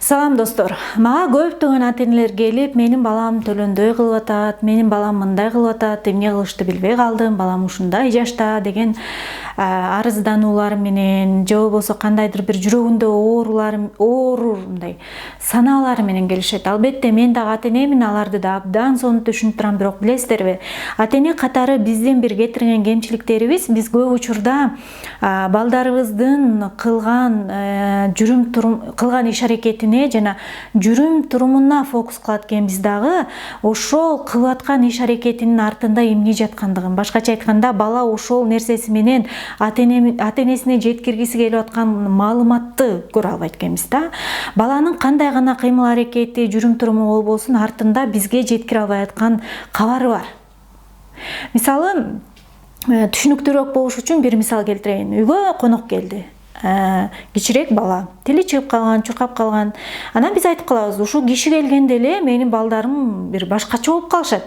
Салам достор. Мага көптөгөн ата-энелер келип, менин балам төлөндөй кылып атат, менин балам мындай кылып атат, эмне кылышты билбей калдым, балам ушундай жашта деген арыздануулар менен, же болбосо кандайдыр бир жүрөгүндө оору мындай санаалар менен келишет. Албетте мен дагы ата-энемин, аларды да абдан сонун түшүнүп турам, бирок билесиздерби, ата-эне катары биздин бир кетирген кемчиликтерибиз, биз көп учурда балдарыбыздын кылган иш-аракетине жана жүрүм турумуна фокус кылат экенбиз дагы, ошол кылып аткан иш-аракетинин артында эмне жаткандыгын, башкача айтканда, бала ошол нерсеси менен ата-энесине жеткиргиси келип аткан маалыматты көрө албайт экенбиз да. Баланын кандай гана кыймыл аракети, жүрүм туруму болбосун, артында бизге жеткире албай аткан кабары бар. Мисалы, түшүнүктүүрөөк болуш үчүн бир мисал келтирейин. Үйгө конок келди. Кичирээк бала, тили чыгып калган, чуркап калган. Анан биз айтып калабыз, ушул киши келгенде эле менин балдарым бир башкача болуп калышат.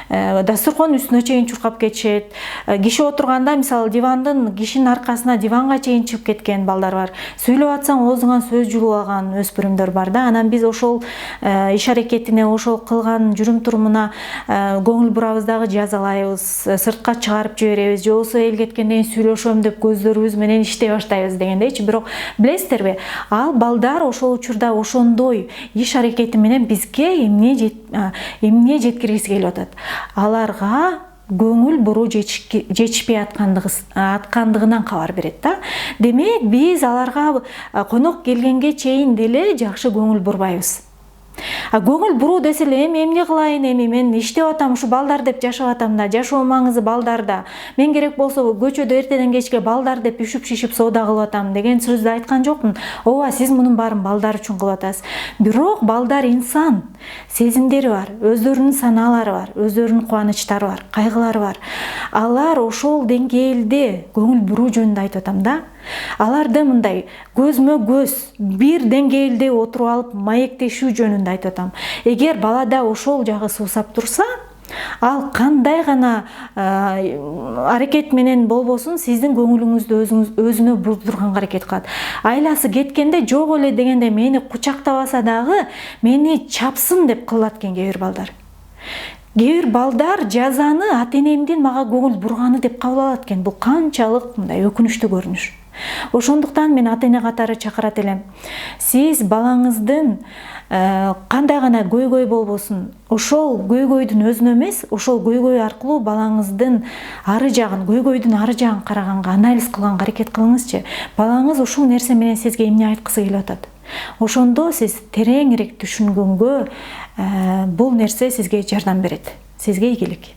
Дасторкон үстүнө чейин чуркап кетишет. Киши отурганда, мисалы, дивандын, кишинин аркасына диванга чейин чыгып кеткен балдар бар. Сүйлөп атсаң, оозуңан сөз жулуп алган өспүрүмдөр бар да. Анан биз ошол иш-аракетине, ошол кылган жүрүм турумуна көңүл бурабыз дагы жазалайбыз, сыртка чыгарып жиберебиз, же болбосо эл кеткенден кийин сүйлөшөм деп көздөрүбүз менен иштей баштайбыз дегендейчи. Бирок билесиздерби, ал балдар ошол учурда ошондой иш-аракети менен бизге эмне жеткиргиси келип атат. Аларга көңүл буруу жетишпей аткандыгынан кабар берет да. Демек, биз аларга конок келгенге чейин деле жакшы көңүл бурбайбыз. Көңүл буруу десе эле, эмне кылайын, мен иштеп атам, ушу балдар деп жашап атам да, жашоо маңызы балдарда. Мен керек болсо көчөдө эртеден кечке балдар деп үшүп-шишип соода кылып атам деген сөздү айткан жокмун. Ооба, сиз мунун баарын балдар үчүн кылып атасыз. Бирок балдар инсан, сезимдери бар, өздөрүнүн санаалары бар, өздөрүнүн кубанычтары бар, кайгылары бар. Алар ошол деңгээлде көңүл буруу жөнүндө айтып атам да. Аларды мындай көзмө көз бир деңгээлде отуруп алып маектешүү жөнүндө айтып атам. Эгер балада ошол жагы суусап турса, ал кандай гана аракет менен болбосун, сиздин көңүлүңүздү өзүнө бурдурганга аракет кылат. Айласы кеткенде жок эле дегенде мени кучактабаса дагы мени чапсын деп кылат экен кээ бир балдар. Кээ бир балдар жазаны ата-энемдин мага көңүл бурганы деп кабыл алат экен. Бул канчалык мындай өкүнүчтүү көрүнүш. Ошондуктан мен ата-эне катары чакырат элем. Сиз балаңыздын кандай гана көйгөй болбосун, ошол көйгөйдүн өзүнө эмес, ошол көйгөй аркылуу балаңыздын ары жагын, көйгөйдүн ары жагын караганга, анализ кылганга аракет кылыңызчы. Балаңыз ушул нерсе менен сизге эмне айткысы келип атат? Ошондо сиз тереңирээк түшүнгөнгө бул нерсе сизге жардам берет. Сизге ийгилик.